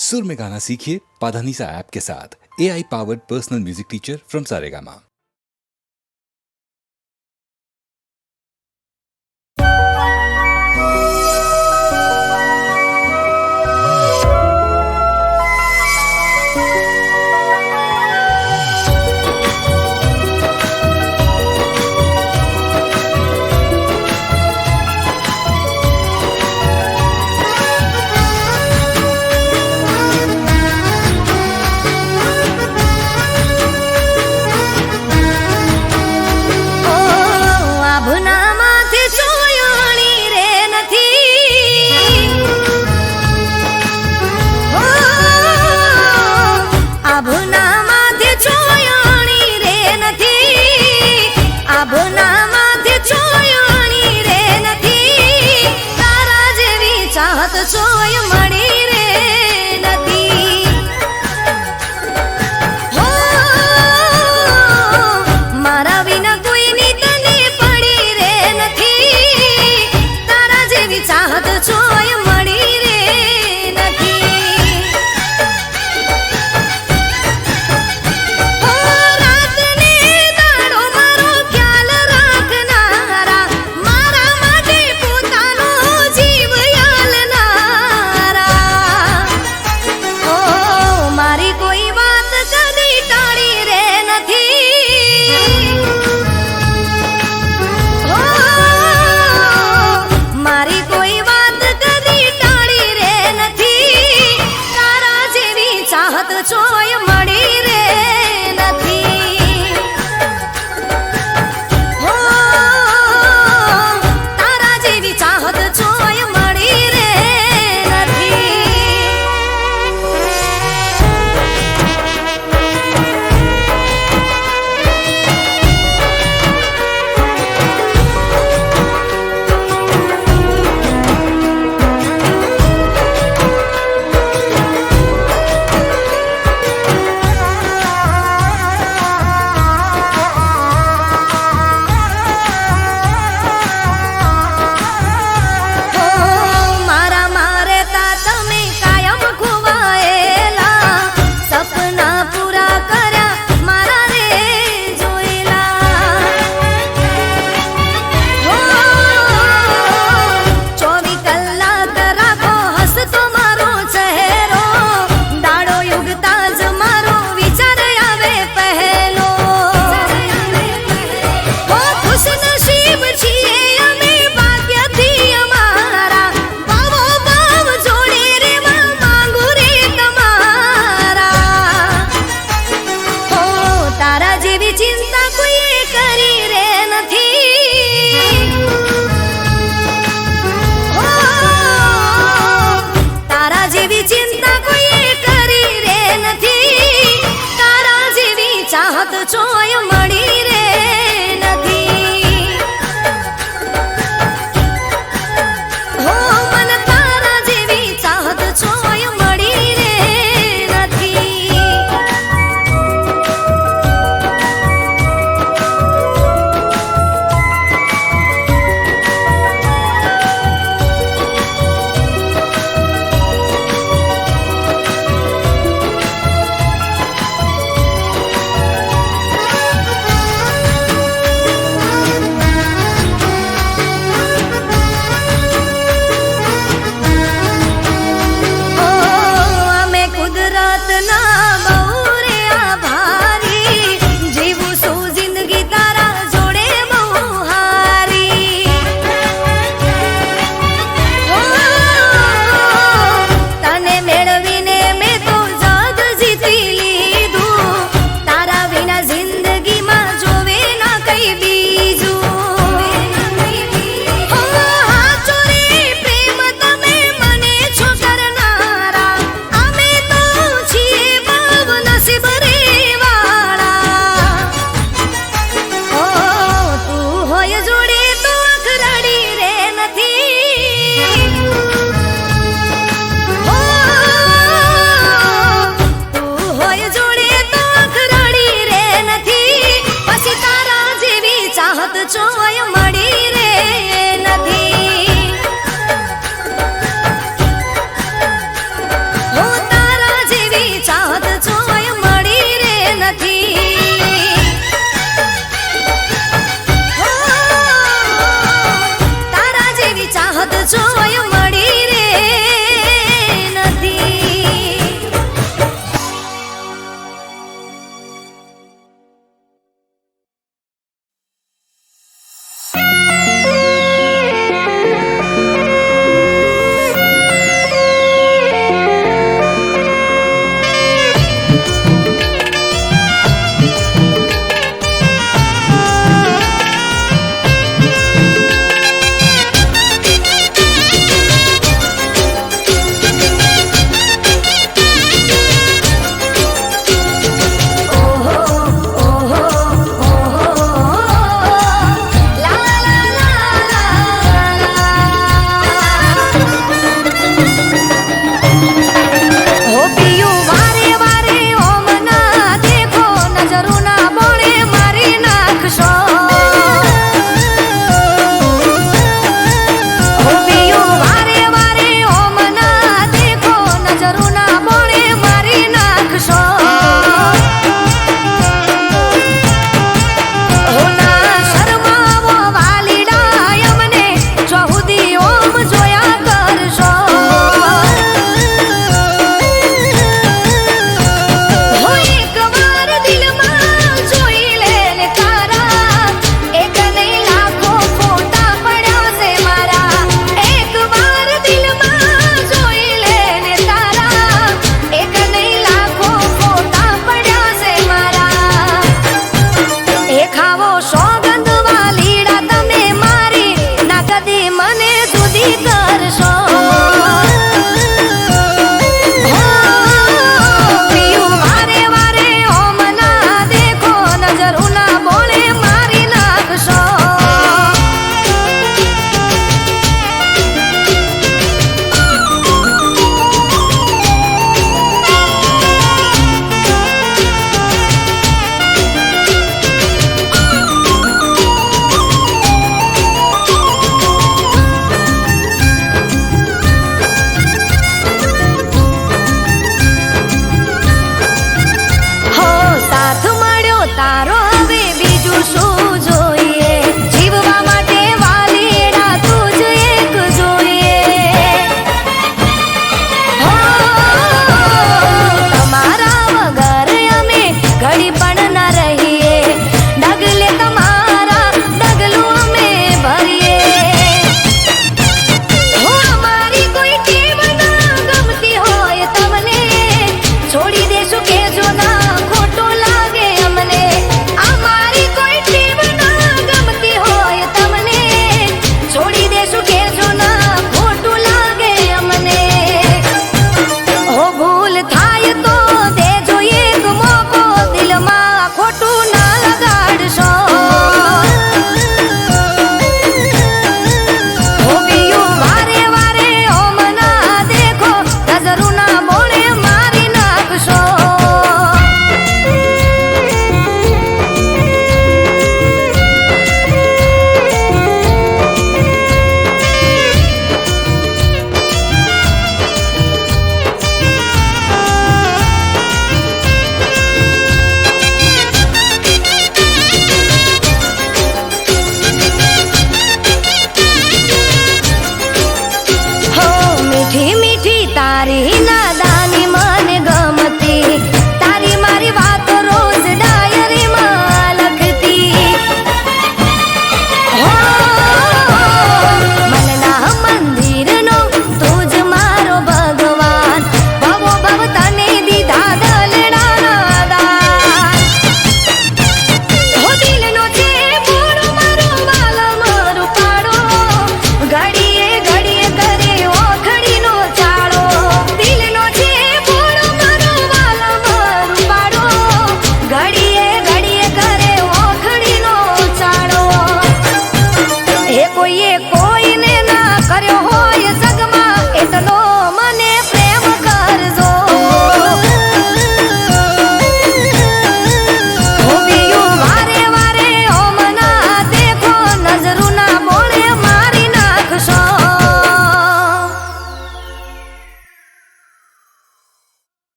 सुर में गाना सीखिए पाधानीसा ऐप के साथ। AI powered personal music teacher from Saregama.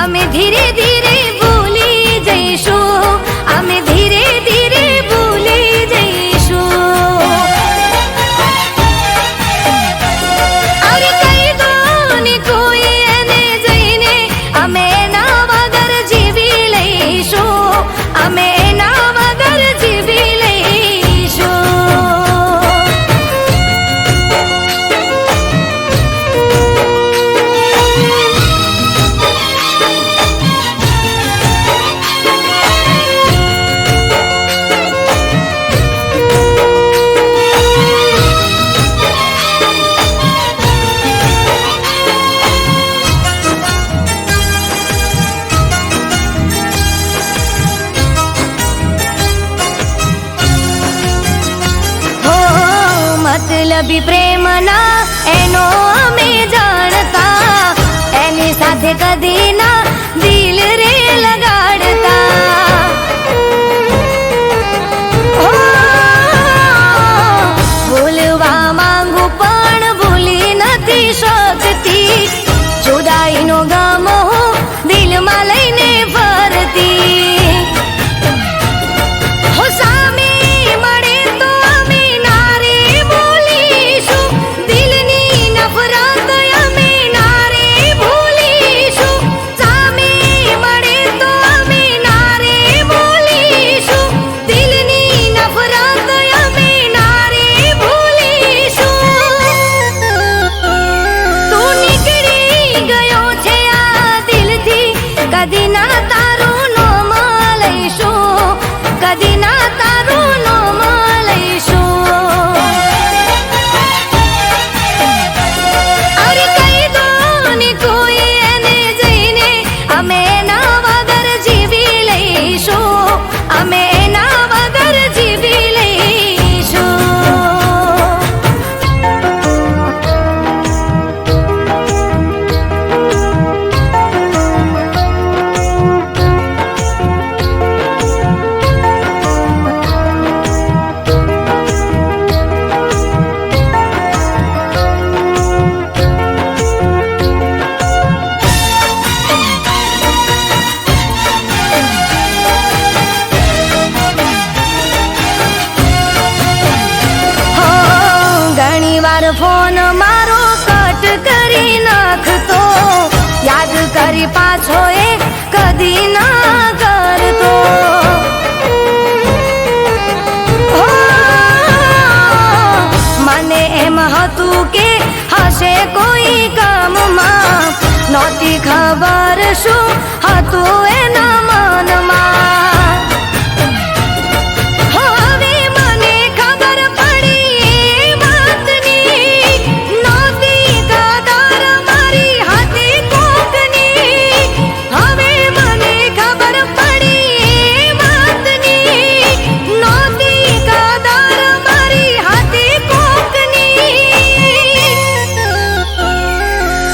અમે ધીરે ધીરે ભૂલી જઈશું, અમે ધીરે ધીરે ભૂલી જઈશું. અરે કહી દો ને કોઈ એને જઈને, અમે એના વગર જીવી લઈશું, અમે એના વગર જીવી લઈશું. મતલબી પ્રેમના એનો અમે જાણતા, એની સાથે કદી ના દિલ રે લગાડતા. હો, ભૂલવા માંગુ પણ ભૂલી નથી શકતી, જુદાઈનો ગમ હું દિલમાં લઈને ફરતી. હો, સામે મળે તો અમે ના રે ભૂલીશું, દિલની નફરત અમે ના રે ભૂલીશું. સામે મળે તો અમે ના રે ભૂલીશું, દિલની નફરત અમે ના રે ભૂલીશું. તું નીકળી ગયો છે આ દિલથી, કદી ના તારું નામ લઈશું, કદી ના તારું નામ લઈશું. અરે કહી દો ને કોઈ એને જઈને, અમે એના વગર જીવી લઈશું, અમે એના વગર જીવી લઈશું. હો, ઘણી વાર ફોન મારો કટ કરી નાખતો, યાદ કરી પાછો એ કદી ના કરતો. હો, મને એમ હતું કે હશે કોઈ કામમાં, નહોતી ખબર શું હતું એના મનમાં. હવે મને ખબર પડી એ વાતની, નહોતી કદર મારી હતી કોકની. હવે મને ખબર પડી એ વાતની, નહોતી કદર મારી હતી કોકની.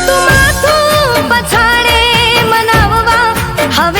તું માથું પછાડે મનાવવા, હવે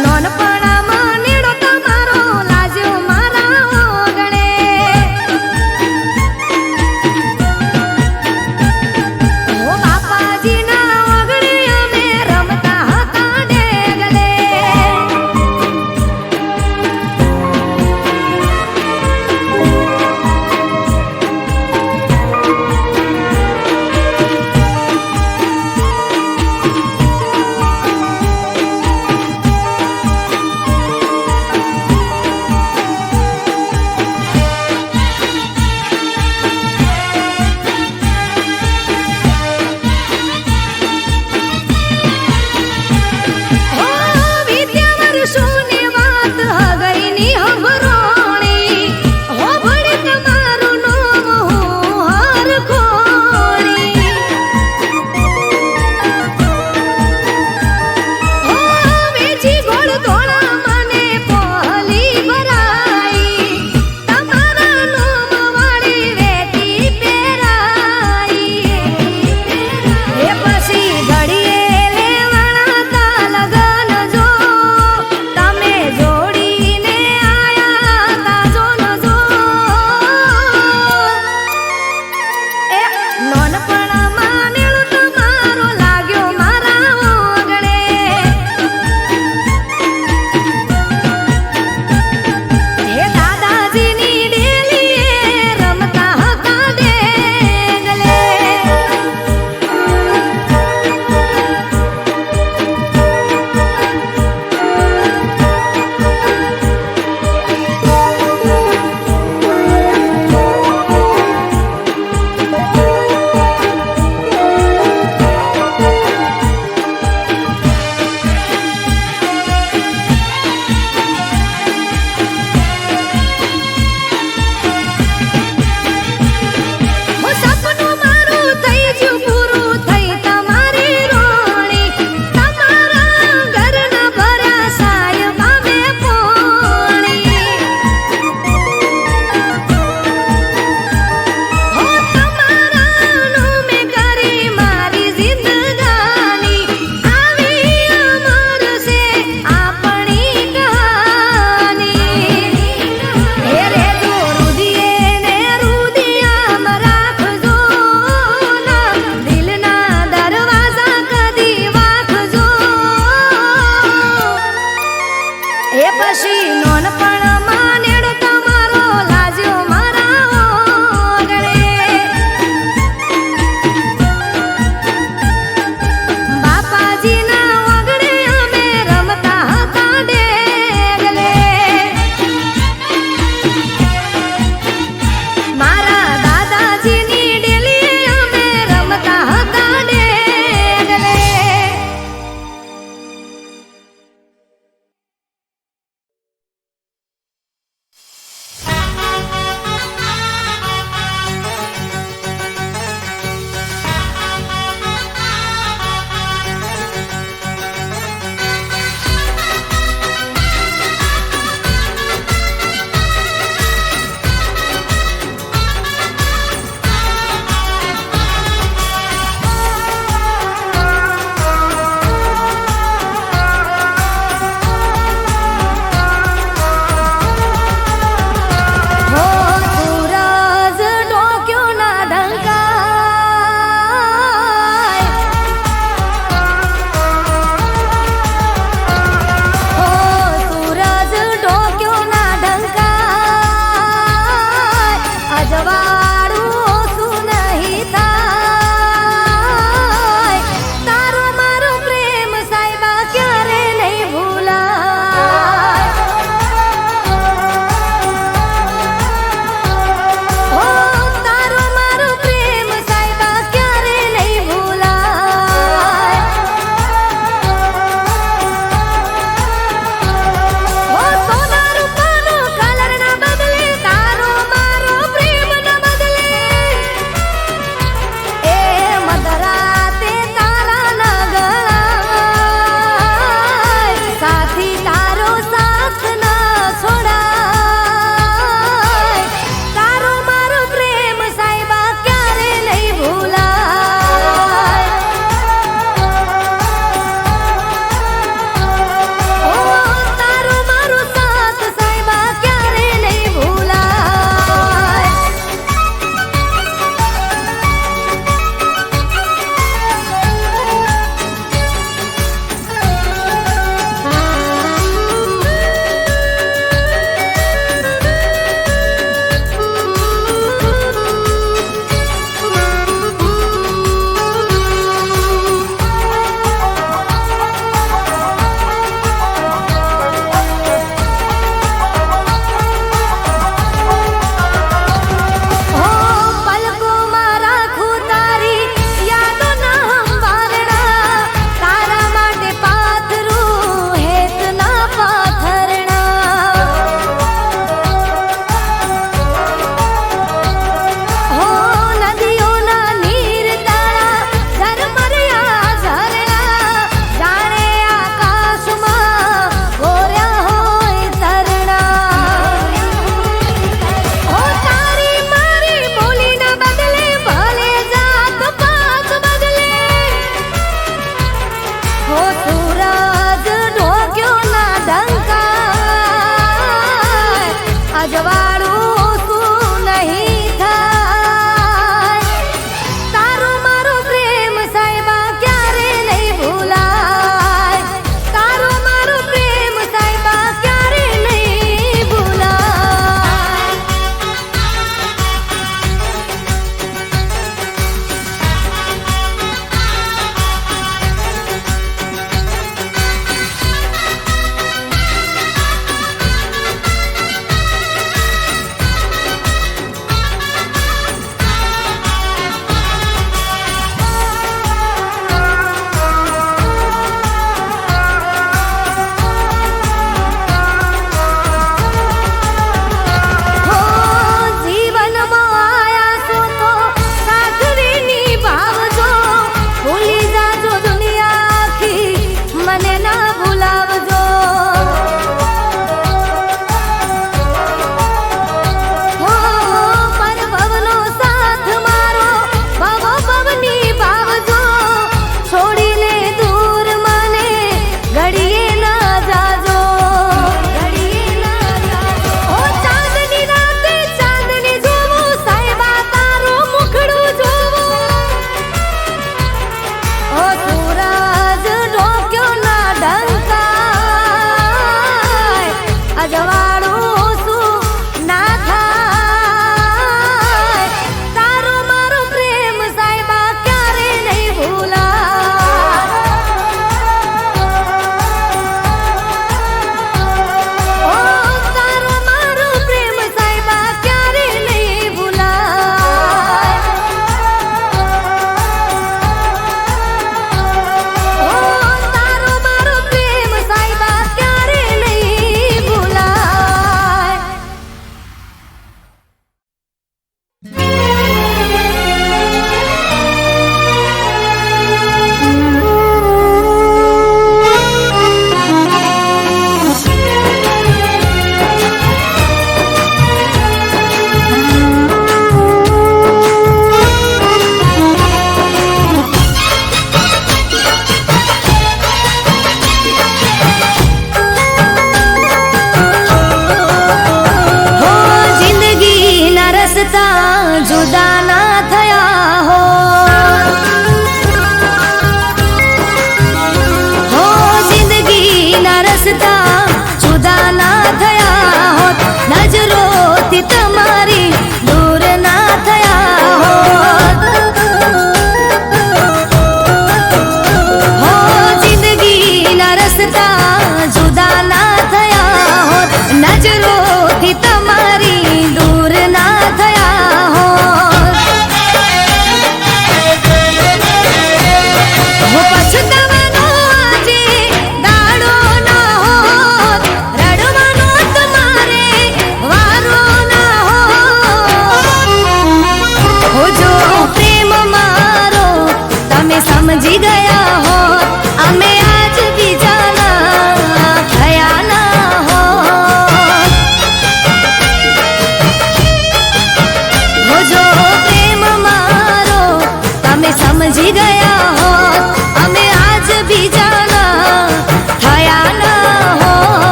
નાનપણામાં નેડો તમારો લાજ્યો મારા ઓગણે. ઓ બાપાજીના ઓગણે અમે રમતા હતા ડેગલે.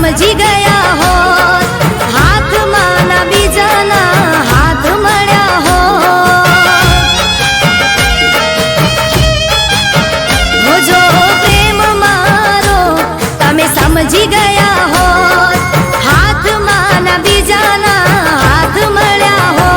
સમજી ગયા હોત, હાથમાં ના બીજાના હાથ મળ્યા હોત, જો પ્રેમ મારો તમે સમજી ગયા હોત, હાથમાં ના બીજાના હાથ મળ્યા હોત.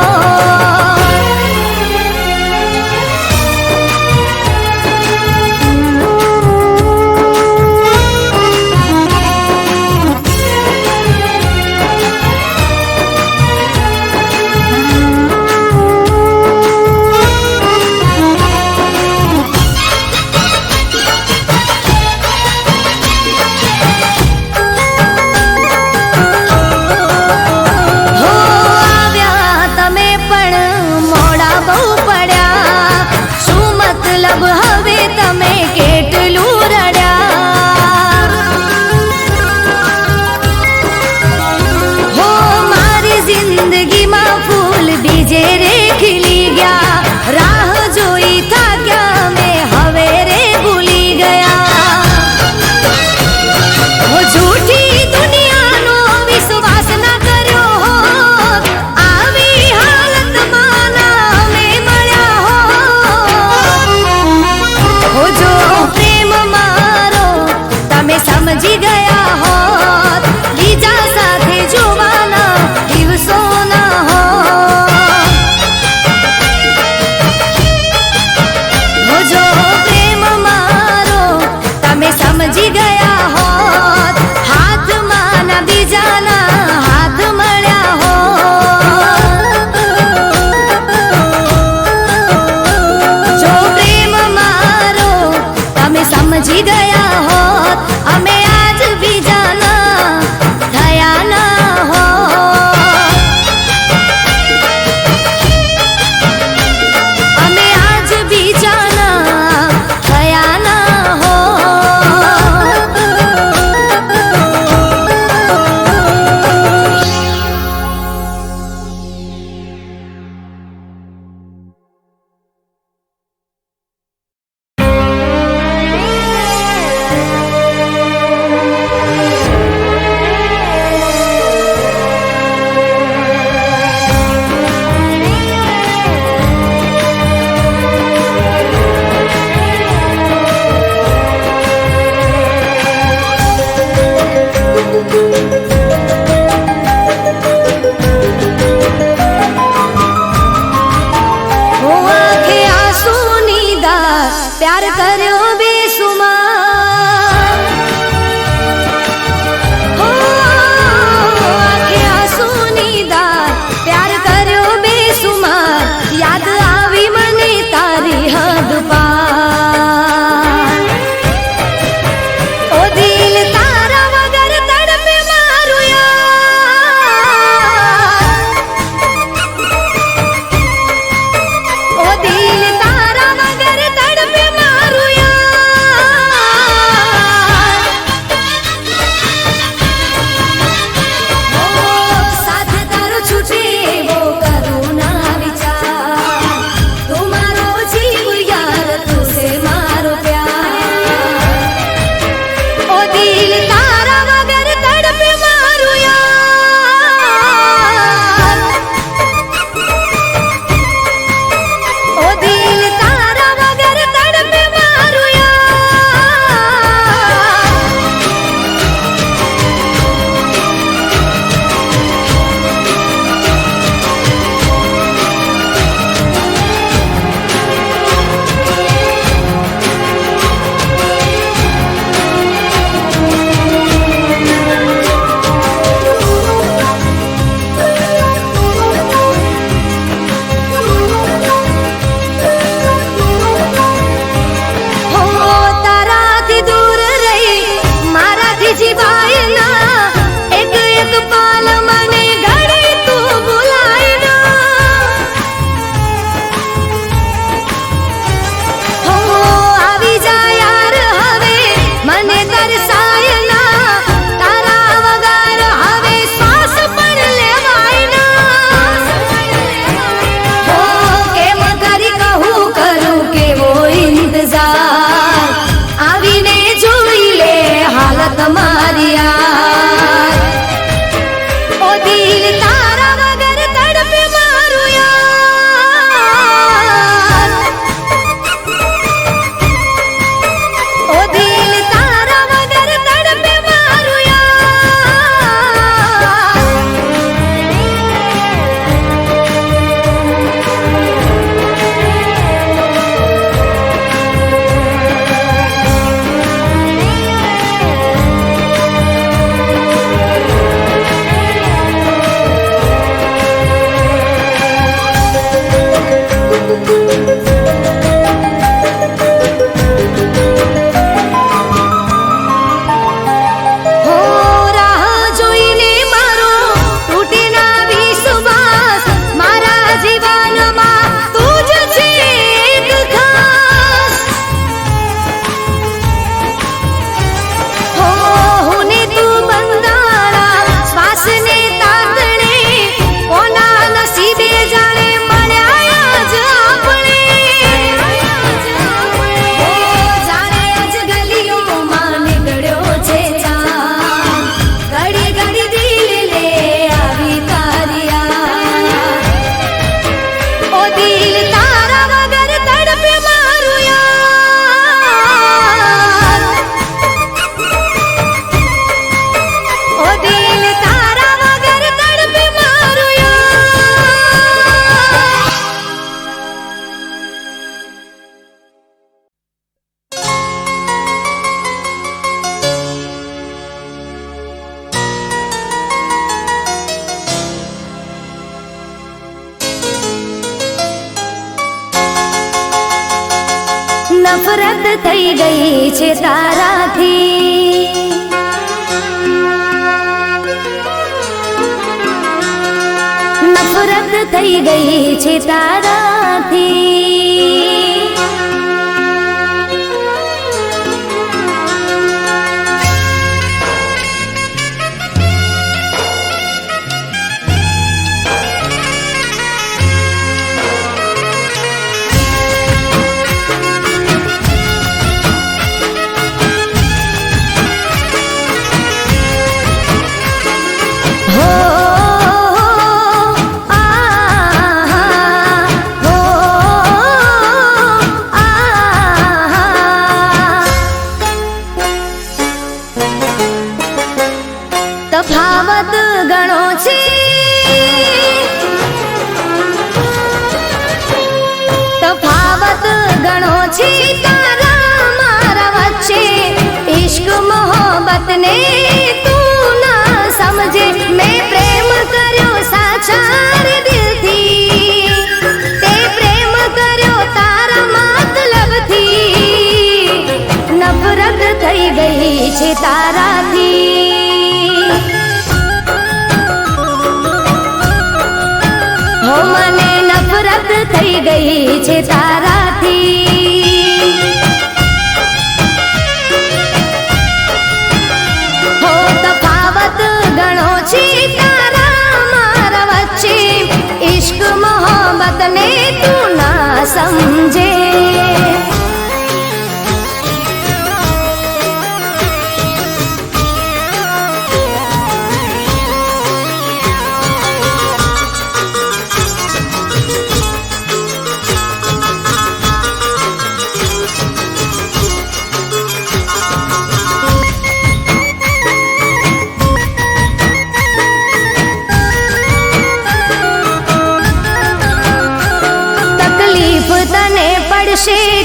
હવે તમે કેટલું રડ્યા હો, મારી જિંદગીમાં ફૂલ બીજે રે ખીલી ગયા, રાહ જોઈ થાક્યા મેં હવે રે ભૂલી ગયા હો, જૂઠી દુનિયાનો વિશ્વાસ ના કર્યો હોત, આવી હાલતમાં ના મેં મળ્યા હો, જો પ્રેમ મારો તમે સમજી ગયા હોત, બીજા સાથે જોવાના દિવસો ના હો, જો પ્રેમ મારો તમે સમજી ગયા હોત, હાથમાં ના બીજાના હાથ મળ્યા હોત, જો પ્રેમ મારો તમે સમજી ગયા હોત, અમે આજ બીજાના થયા ના હોત, અમે આજ બીજાના થયા ના હોત. હો, આંખે આંસુની ધાર પ્યાર કર્યો બેસુમાર, હો, આંખે આંસુની ધાર પ્યાર કર્યો બેસુમાર, યાદ આવી મને તારી હદ પાર, ઓ દિલ તારા વગર તડપે મારું યાર, ઓ દિલ તારા વગર તડપે મારું યાર. નફરત થઈ ગઈ છે તારાથી. નફરત થઈ ગઈ છે તારાથી. તફાવત ઘણો છે, તફાવત ઘણો છે તારા મારા વચ્ચે. ઇશ્ક મોહબ્બત ને તું ના સમજે. મેં પ્રેમ કર્યો સાચા દિલથી, તે પ્રેમ કર્યો તારા મતલબથી. નફરત થઈ ગઈ છે તારાથી. હો મને નફરત થઈ ગઈ છે તારાથી. હો તફાવત ઘણો છે તારા મારા વચ્ચે. ઇશ્ક મોહબ્બત ને તું ના સમજે.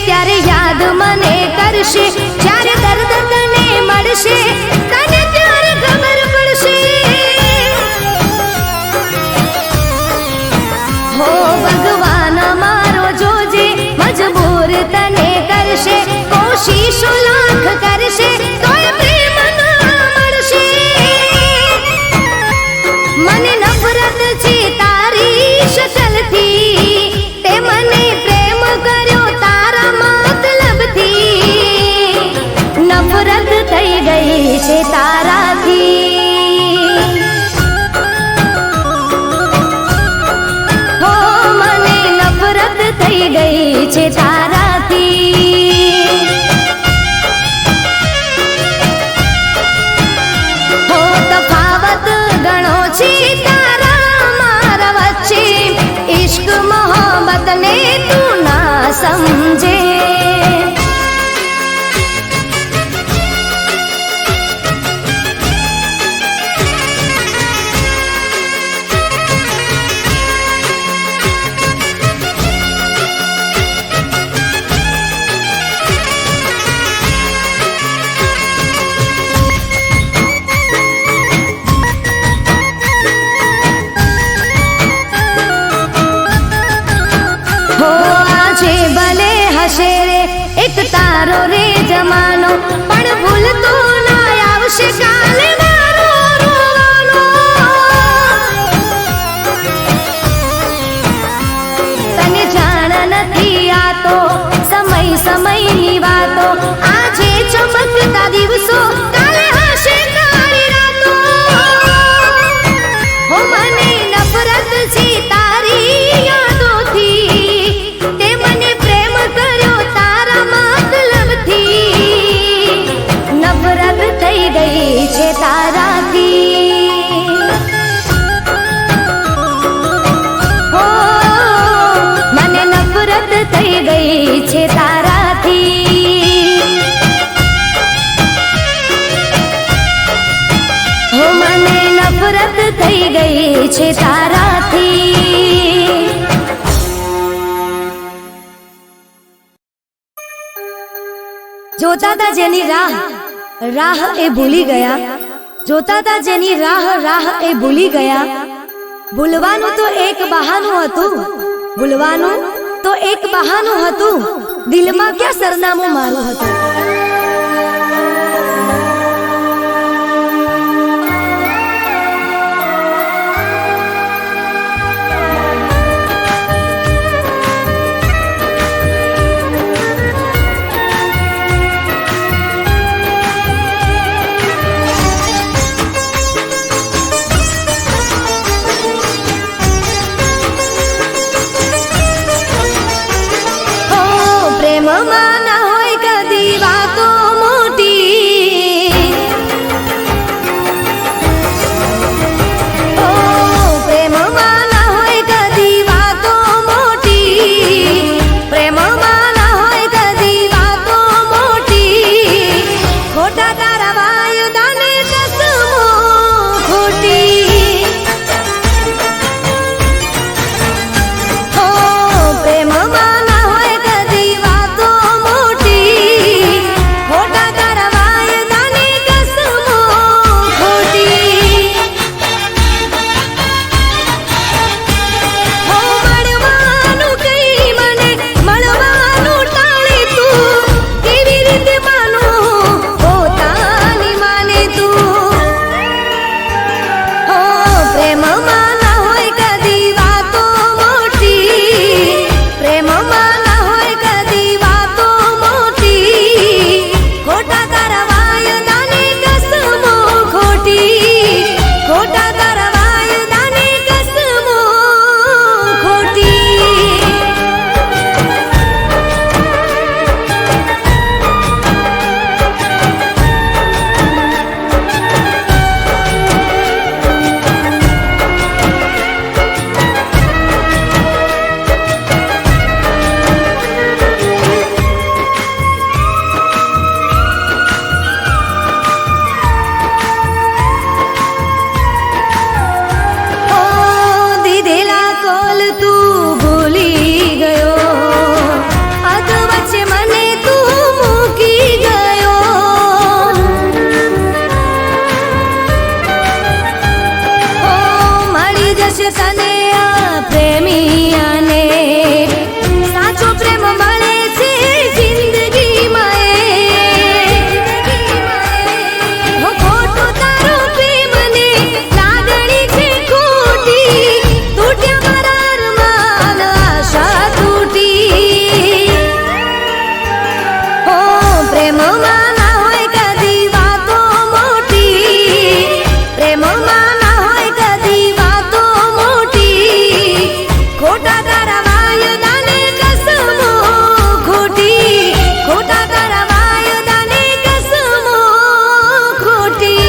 ત્યારે યાદ મને કરશે, જ્યારે દર્દ તને મળશે તને ત્યારે ખબર પડશે. હો ભગવાન મારો જોજે, મજબૂર તને કરશે. કોશિશો લાખ કરશે તોય પ્રેમ ના મળશે. મને નફરત છે તારી શકલથી, તે મને પ્રેમ કર્યો તારા મતલબથી. નફરત થઈ ગઈ છે તારાથી. હો મને નફરત થઈ ગઈ છે તારાથી. હો તફાવત ઘણો છે તારા મારા વચ્ચે. ઇશ્ક મોહબ્બત ને તું ના સમજે. ભલે હશે રે એક તારો રે જમાનો, પણ ભૂલતો ના આવશે કાલે મારો રોવાનો. તને જાણ નથી આતો સમય સમયની વાતો. આજે ચમકતા દિવસો કાલે હશે કાળી રાતો. હો મને નફરત છે તારી યાદોથી, તે મને પ્રેમ કર્યો તારા મતલબથી. નફરત થઈ ગઈ છે તારાથી. હો મને નફરત થઈ ગઈ છે તારાથી. હો મને નફરત થઈ ગઈ છે તારાથી. જોતા તા જેની રાહ, રાહ એ ભૂલી ગયા. જોતા તા જેની રાહ, રાહ એ ભૂલી ગયા. ભૂલવાનું તો એક બહાનું હતું, ભૂલવાનું તો એક બહાનું હતું. દિલમાં ક્યાં સરનામું મારું હતું. પ્રેમમાં ના હોય કદી વાતો મોટી, ઓ પ્રેમમાં ના હોય કદી વાતો મોટી, પ્રેમમાં ના હોય કદી વાતો મોટી, ખોટા તારા વાયદાને કસમો ખોટી, ઓ પ્રેમમાં તને આ પ્રેમિયાને સાચો પ્રેમ મળે છે જિંદગીમાં, હો ખોટો તારો પ્રેમ ને લાગણી છે ખોટી, તૂટ્યા મારા અરમાન આશા તૂટી, હો પ્રેમમાં ના હોય કદી વાતો મોટી, પ્રેમમાં ના હોય કદી વાતો ખોટા તારા વાયદાને કસમો ખોટી, ખોટા તારા વાયદાને કસમો ખોટી.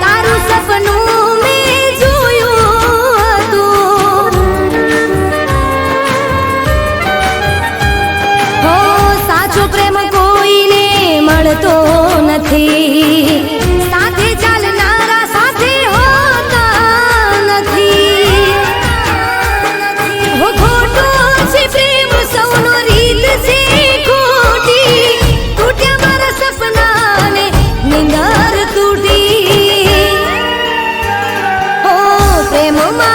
તારું સપનું મેં જોયું હતું, હો સાચો પ્રેમ કોઈને મળતો નથી, સાથે ચાલનારા સાથે હોતા નથી, હો ખોટો છે પ્રેમ સૌનો રીત છે ખોટી, તૂટ્યા મારા સપનાને નીંદર તૂટી, હો પ્રેમમાં